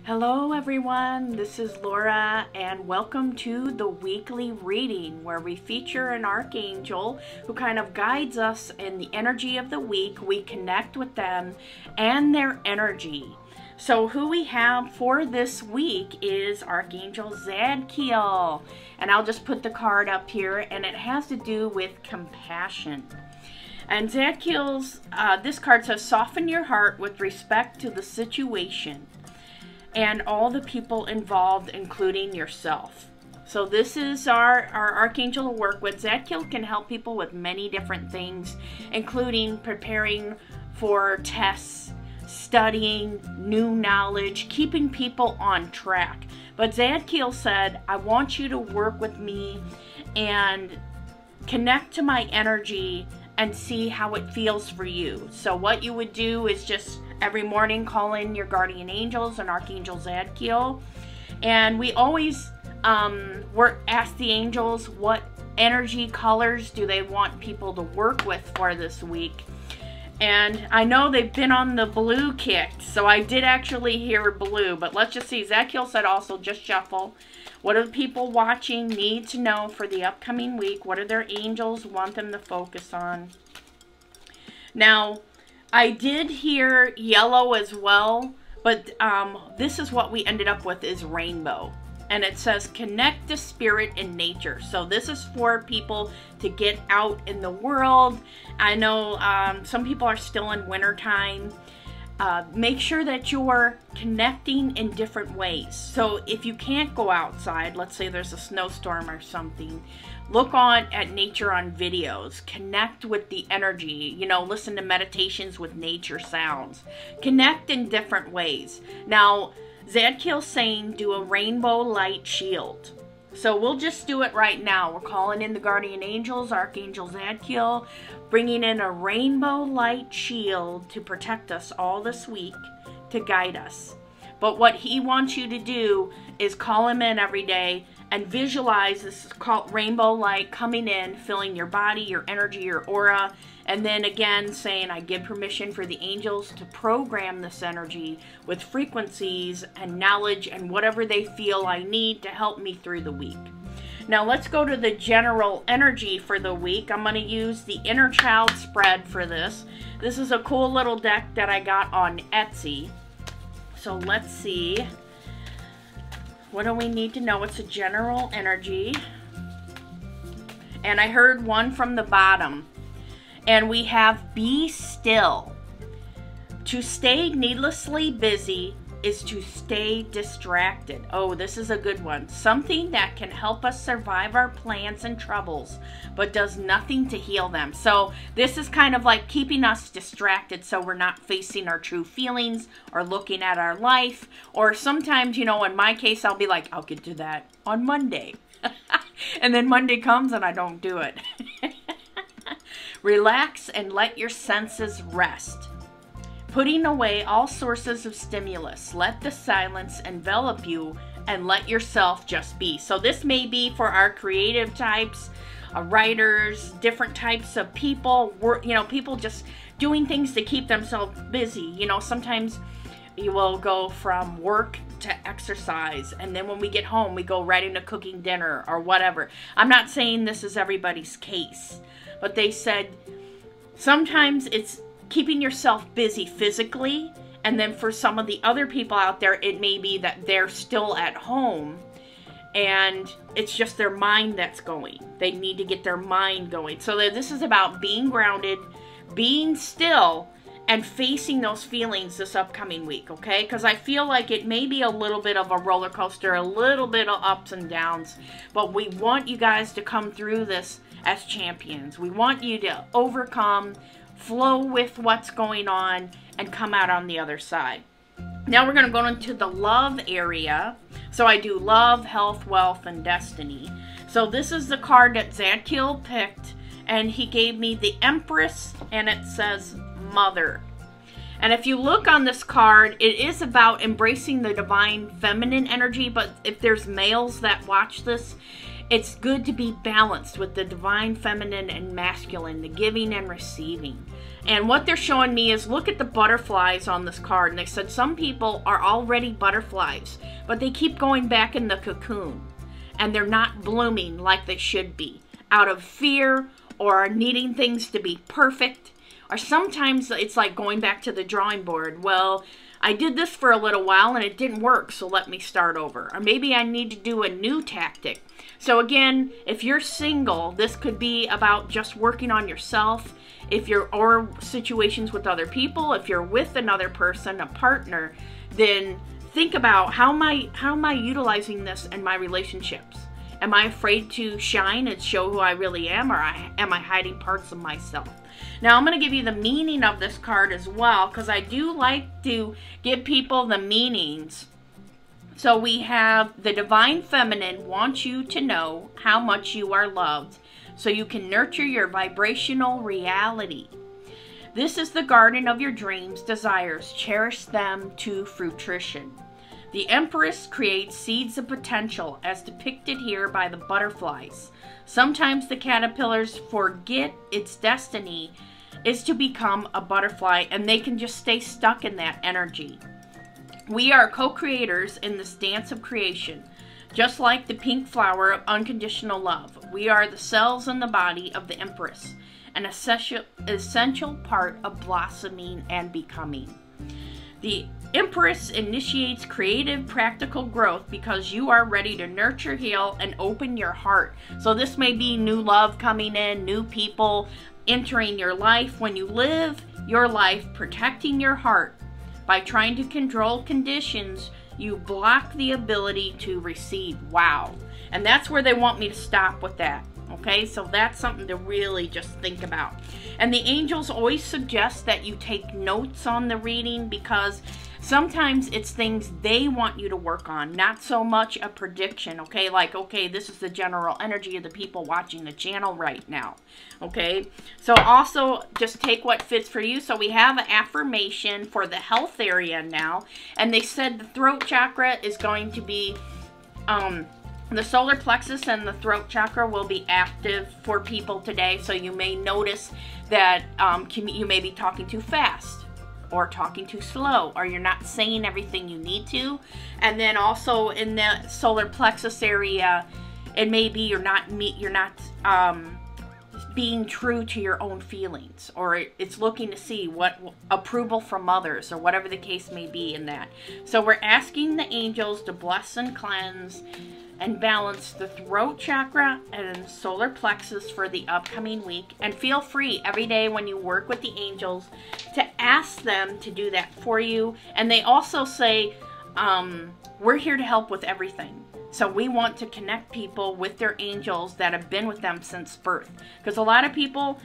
Hello everyone, this is Laura and welcome to the weekly reading where we feature an archangel who kind of guides us in the energy of the week. We connect with them and their energy. So who we have for this week is Archangel Zadkiel, and I'll just put the card up here, and it has to do with compassion. And Zadkiel's, this card says, soften your heart with respect to the situation and all the people involved, including yourself. So this is our archangel to work with. Zadkiel can help people with many different things, including preparing for tests, studying new knowledge, keeping people on track. But Zadkiel said, I want you to work with me and connect to my energy and see how it feels for you. So what you would do is just every morning call in your guardian angels and Archangel Zadkiel. And we always ask the angels what energy colors do they want people to work with for this week. And I know they've been on the blue kick, so I did actually hear blue, but let's just see. Zadkiel said also just shuffle. What do the people watching need to know for the upcoming week? What do their angels want them to focus on? Now, I did hear yellow as well, but this is what we ended up with is rainbow. And it says connect the spirit in nature. So this is for people to get out in the world. I know some people are still in wintertime. Make sure that you're connecting in different ways. So if you can't go outside, let's say there's a snowstorm or something, look at nature on videos. Connect with the energy. You know, listen to meditations with nature sounds. Connect in different ways. Now, Zadkiel's saying do a rainbow light shield. So we'll just do it right now. We're calling in the guardian angels, Archangel Zadkiel, bringing in a rainbow light shield to protect us all this week, to guide us. But what he wants you to do is call him in every day and visualize this rainbow light coming in, filling your body, your energy, your aura, and then again saying, I give permission for the angels to program this energy with frequencies and knowledge and whatever they feel I need to help me through the week. Now let's go to the general energy for the week. I'm going to use the Inner Child spread for this. This is a cool little deck that I got on Etsy. So let's see. What do we need to know? It's a general energy. And I heard one from the bottom. And we have be still. To stay needlessly busy is to stay distracted. Oh, this is a good one. Something that can help us survive our plans and troubles, but does nothing to heal them. So this is kind of like keeping us distracted so we're not facing our true feelings or looking at our life. Or sometimes, you know, in my case, I'll be like, I'll get to that on Monday. And then Monday comes and I don't do it. Relax and let your senses rest. Putting away all sources of stimulus. Let the silence envelop you and let yourself just be. So this may be for our creative types, writers, different types of people, you know, people just doing things to keep themselves busy. You know, sometimes you will go from work to exercise, and then when we get home, we go right into cooking dinner or whatever. I'm not saying this is everybody's case, but they said sometimes it's keeping yourself busy physically, and then for some of the other people out there, it may be that they're still at home and it's just their mind that's going. They need to get their mind going. So this is about being grounded, being still, and facing those feelings this upcoming week, okay? Because I feel like it may be a little bit of a roller coaster, a little bit of ups and downs, but we want you guys to come through this as champions. We want you to overcome, flow with what's going on, and come out on the other side. Now we're going to go into the love area. So I do love, health, wealth, and destiny. So this is the card that Zadkiel picked, and he gave me the Empress, and it says Mother. And if you look on this card, it is about embracing the divine feminine energy, but if there's males that watch this, It's good to be balanced with the divine feminine and masculine, the giving and receiving. And what they're showing me is, look at the butterflies on this card. And they said some people are already butterflies, but they keep going back in the cocoon. And they're not blooming like they should be, out of fear or needing things to be perfect. Or sometimes it's like going back to the drawing board. Well, I did this for a little while and it didn't work, so let me start over. Or maybe I need to do a new tactic. So again, if you're single, this could be about just working on yourself. Or situations with other people, if you're with another person, a partner, then think about how am I utilizing this in my relationships? Am I afraid to shine and show who I really am, or am I hiding parts of myself? Now, I'm going to give you the meaning of this card as well, because I do like to give people the meanings. So we have the Divine Feminine wants you to know how much you are loved, so you can nurture your vibrational reality. This is the garden of your dreams, desires. Cherish them to fruition. The Empress creates seeds of potential, as depicted here by the butterflies. Sometimes the caterpillars forget its destiny is to become a butterfly, and they can just stay stuck in that energy. We are co-creators in this dance of creation. Just like the pink flower of unconditional love, we are the cells in the body of the Empress, an essential part of blossoming and becoming. The Empress initiates creative, practical growth because you are ready to nurture, heal, and open your heart. So this may be new love coming in, new people entering your life. When you live your life protecting your heart by trying to control conditions, you block the ability to receive. Wow. And that's where they want me to stop with that. Okay, so that's something to really just think about. And the angels always suggest that you take notes on the reading, because sometimes it's things they want you to work on, not so much a prediction. Okay, like, okay, this is the general energy of the people watching the channel right now. Okay, so also just take what fits for you. So we have an affirmation for the health area now, and they said the throat chakra is going to be the solar plexus and the throat chakra will be active for people today. So you may notice that you may be talking too fast, or talking too slow, or you're not saying everything you need to. And then also in the solar plexus area, it may be you're not being true to your own feelings, or it's looking to see what approval from others, or whatever the case may be in that. So we're asking the angels to bless and cleanse and balance the throat chakra and solar plexus for the upcoming week. And feel free every day when you work with the angels to ask them to do that for you. And they also say, we're here to help with everything. So we want to connect people with their angels that have been with them since birth. Because a lot of people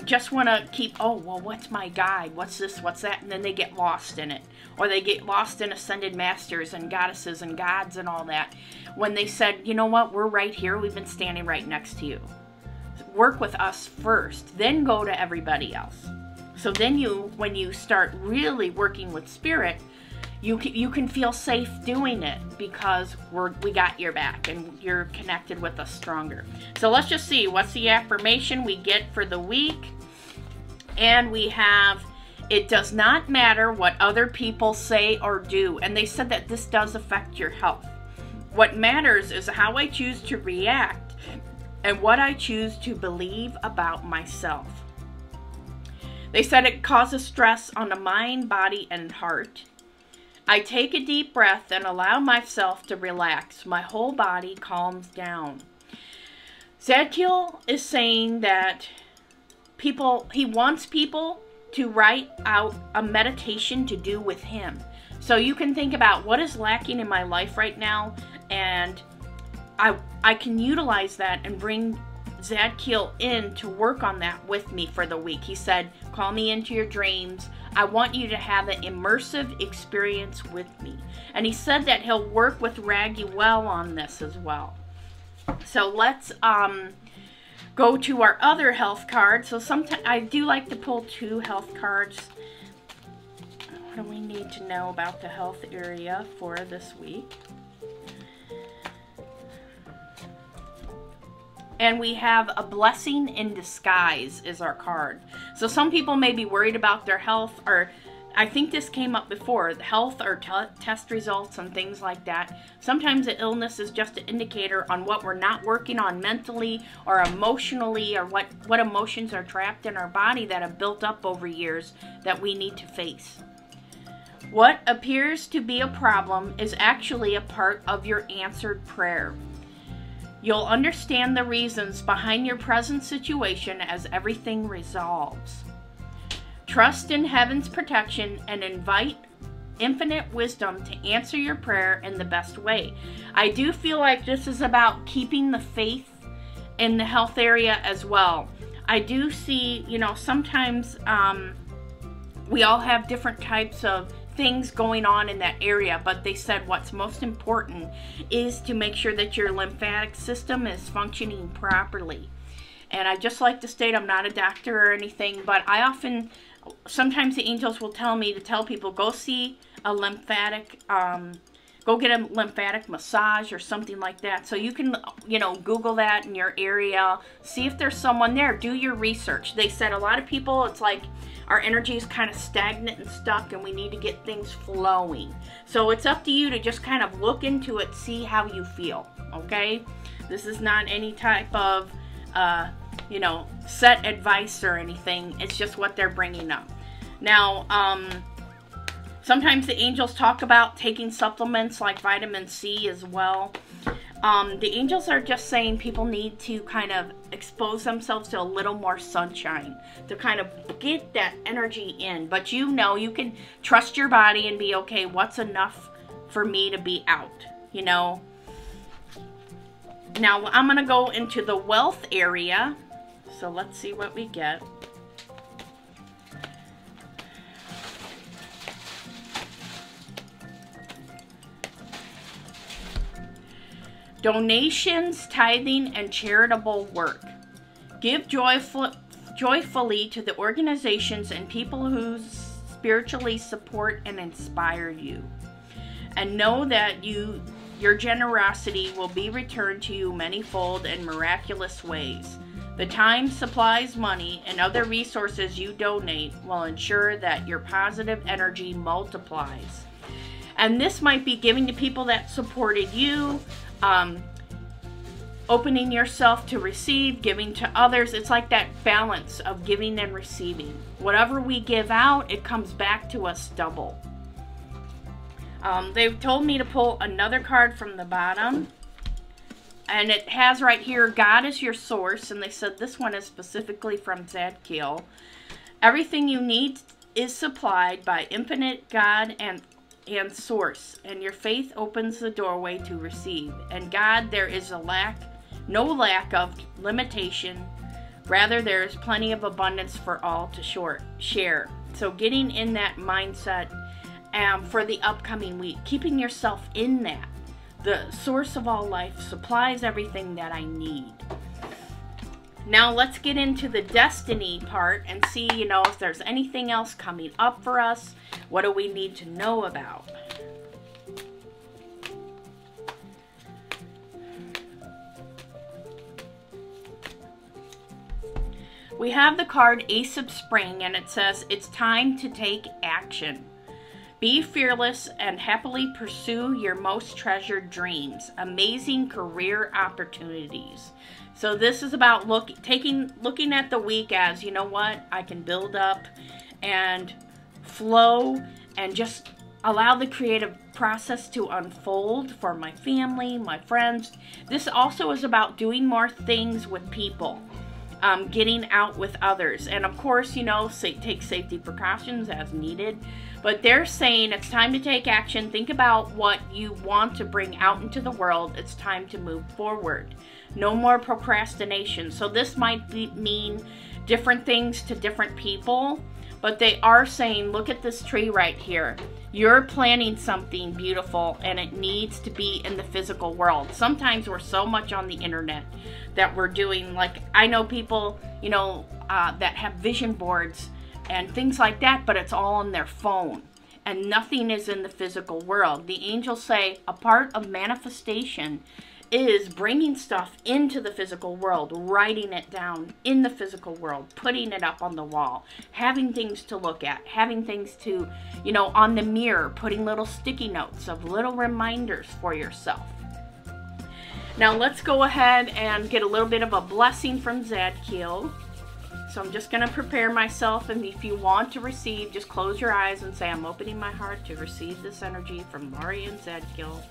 just want to keep, oh, well, what's my guide? What's this? What's that? And then they get lost in it. Or they get lost in ascended masters and goddesses and gods and all that. When they said, you know what, we're right here. We've been standing right next to you. Work with us first, then go to everybody else. So then when you start really working with spirit, you can feel safe doing it, because we got your back and you're connected with us stronger. So let's just see, what's the affirmation we get for the week? And we have, it does not matter what other people say or do. And they said that this does affect your health. What matters is how I choose to react and what I choose to believe about myself. They said it causes stress on the mind, body, and heart. I take a deep breath and allow myself to relax. My whole body calms down. Zadkiel is saying that he wants people to write out a meditation to do with him. So you can think about what is lacking in my life right now, and I can utilize that and bring Zadkiel in to work on that with me for the week. He said, call me into your dreams. I want you to have an immersive experience with me. And he said that he'll work with Chamuel on this as well. So let's go to our other health card. So sometimes I do like to pull 2 health cards. What do we need to know about the health area for this week? And we have a blessing in disguise is our card. So some people may be worried about their health, or I think this came up before, health or test results and things like that. Sometimes the illness is just an indicator on what we're not working on mentally or emotionally, or what emotions are trapped in our body that have built up over years that we need to face. What appears to be a problem is actually a part of your answered prayer. You'll understand the reasons behind your present situation as everything resolves. Trust in heaven's protection and invite infinite wisdom to answer your prayer in the best way. I do feel like this is about keeping the faith in the health area as well. I do see, you know, sometimes we all have different types of things going on in that area, but they said what's most important is to make sure that your lymphatic system is functioning properly. And I just like to state, I'm not a doctor or anything, but sometimes the angels will tell me to tell people, go see a lymphatic, go get a lymphatic massage or something like that. So you can, you know, Google that in your area, see if there's someone there, do your research. They said a lot of people, it's like our energy is kind of stagnant and stuck, and we need to get things flowing. So it's up to you to just kind of look into it, see how you feel, okay? This is not any type of, you know, set advice or anything. It's just what they're bringing up. Now, sometimes the angels talk about taking supplements like vitamin C as well. The angels are just saying people need to kind of expose themselves to a little more sunshine to kind of get that energy in. But you know, you can trust your body and be okay, what's enough for me to be out, you know? Now, I'm going to go into the wealth area. So let's see what we get. Donations, tithing, and charitable work. Give joyfully to the organizations and people who spiritually support and inspire you. And know that your generosity will be returned to you manyfold and miraculous ways. The time, supplies, money, and other resources you donate will ensure that your positive energy multiplies. And this might be giving to people that supported you, opening yourself to receive, giving to others. It's like that balance of giving and receiving. Whatever we give out, it comes back to us double. They've told me to pull another card from the bottom. And it has right here, God is your source. And they said this one is specifically from Zadkiel. Everything you need is supplied by infinite God and source. And your faith opens the doorway to receive. And God, there is no lack of limitation. Rather, there is plenty of abundance for all to share. So getting in that mindset for the upcoming week, keeping yourself in that. The source of all life supplies everything that I need. Now let's get into the destiny part and see, you know, if there's anything else coming up for us. What do we need to know about? We have the card Ace of Spring, and it says, it's time to take action. Be fearless and happily pursue your most treasured dreams. Amazing career opportunities. So this is about looking at the week as, you know what, I can build up and flow and just allow the creative process to unfold for my family, my friends. This also is about doing more things with people. Getting out with others. And of course, you know, take safety precautions as needed. But they're saying it's time to take action. Think about what you want to bring out into the world. It's time to move forward. No more procrastination. So this might mean different things to different people. But they are saying, look at this tree right here. You're planning something beautiful and it needs to be in the physical world. Sometimes we're so much on the internet that we're doing, like, I know people, you know, that have vision boards and things like that, but it's all on their phone and nothing is in the physical world. The angels say a part of manifestation is bringing stuff into the physical world, writing it down in the physical world, putting it up on the wall, having things to look at, having things to, you know, on the mirror, putting little sticky notes of little reminders for yourself. Now let's go ahead and get a little bit of a blessing from Zadkiel. So I'm just going to prepare myself, and if you want to receive, just close your eyes and say, I'm opening my heart to receive this energy from Laura and Zadkiel.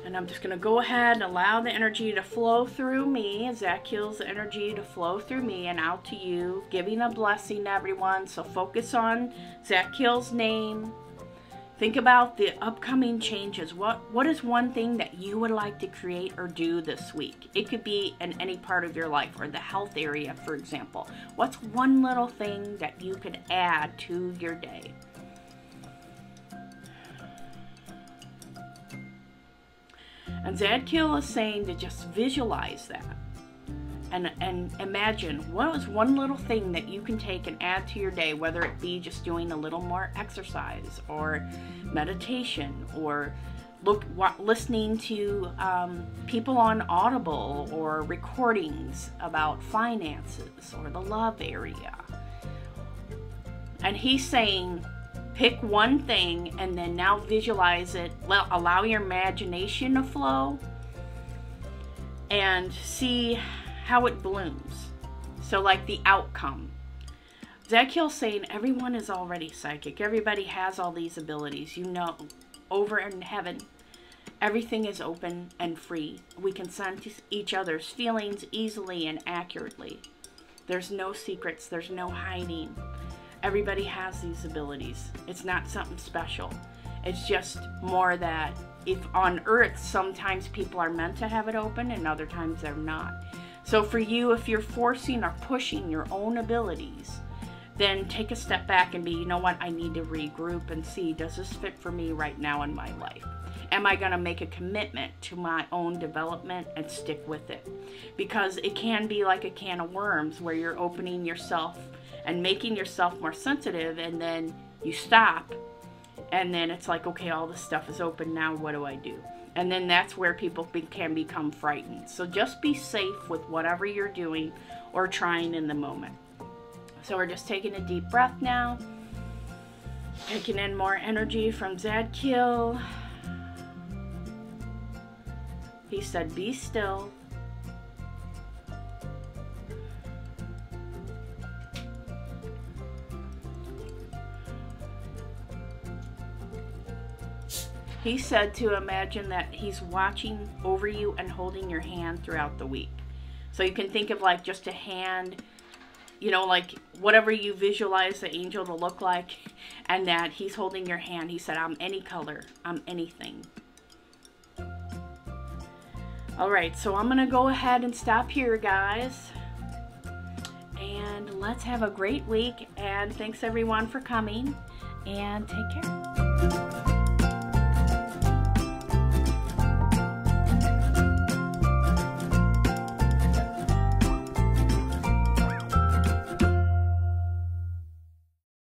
And I'm just going to go ahead and allow the energy to flow through me, Zadkiel's energy to flow through me and out to you, giving a blessing to everyone. So focus on Zadkiel's name. Think about the upcoming changes. What is one thing that you would like to create or do this week? It could be in any part of your life, or the health area, for example. What's one little thing that you could add to your day? And Zadkiel is saying to just visualize that and imagine what is one little thing that you can take and add to your day, whether it be just doing a little more exercise or meditation, or listening to people on Audible, or recordings about finances or the love area. And he's saying, pick one thing and then now visualize it. Allow your imagination to flow and see how it blooms. So like the outcome. Zadkiel's saying everyone is already psychic. Everybody has all these abilities. You know, over in heaven, everything is open and free. We can sense each other's feelings easily and accurately. There's no secrets. There's no hiding. Everybody has these abilities. It's not something special. It's just more that if on Earth, sometimes people are meant to have it open and other times they're not. So for you, if you're forcing or pushing your own abilities, then take a step back and be, you know what, I need to regroup and see, does this fit for me right now in my life? Am I going to make a commitment to my own development and stick with it? Because it can be like a can of worms where you're opening yourself and making yourself more sensitive, and then you stop, and then it's like, okay, all this stuff is open now, what do I do? And then that's where people can become frightened. So just be safe with whatever you're doing or trying in the moment. So we're just taking a deep breath now, taking in more energy from Zadkiel. He said, be still. He said to imagine that he's watching over you and holding your hand throughout the week. So you can think of like just a hand, you know, like whatever you visualize the angel to look like, and that he's holding your hand. He said, I'm any color, I'm anything. All right, so I'm gonna go ahead and stop here, guys. And let's have a great week, and thanks everyone for coming, and take care.